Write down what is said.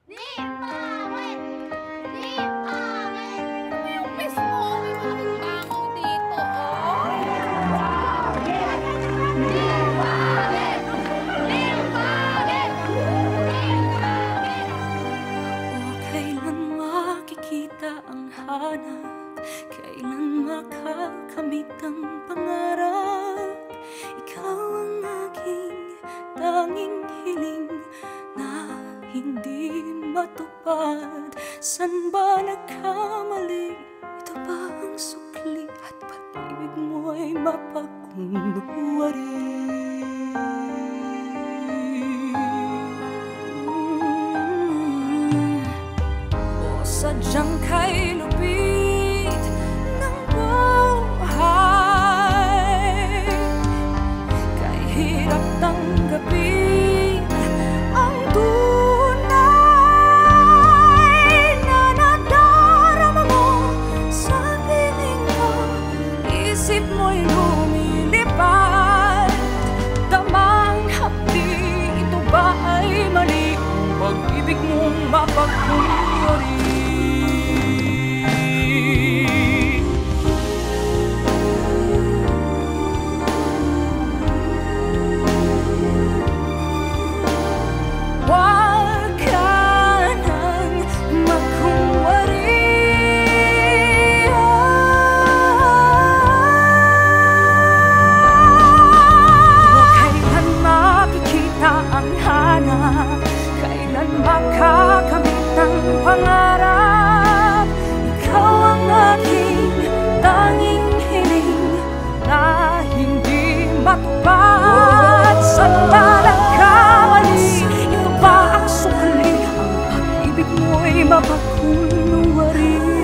Di pangit! Di pangit! Ano ba yung miss mo? May malaking bangaw dito, oh! Di pangit! Di pangit! Di pangit! O kailan makikita ang hanap? Kailan makakamit ang pangarap? Ikaw ang aking tanging hiling na hindi matupad. San ba nagkamali? Ito ba ang sukli at pag-ibig mo ay mapagkunwari? O sadyang kay lupit ng buhay, kay hirap tanggapin ang tunay na nadarama mo sa piling ko. Isip mo'y lumilipad, damang hapdi. Ito ba ay mali? Ang pag-ibig mong mapagkunwari. Huwag ka nang magkunwari. O kailan makikita ang hanap? Kailan makakamit ang pangarap? Ikaw ang aking tanging hiling na hindi matupad. Saan ba nagkamali? Ito ba ang sukli? Ang pag-ibig mo'y mapagkunwari.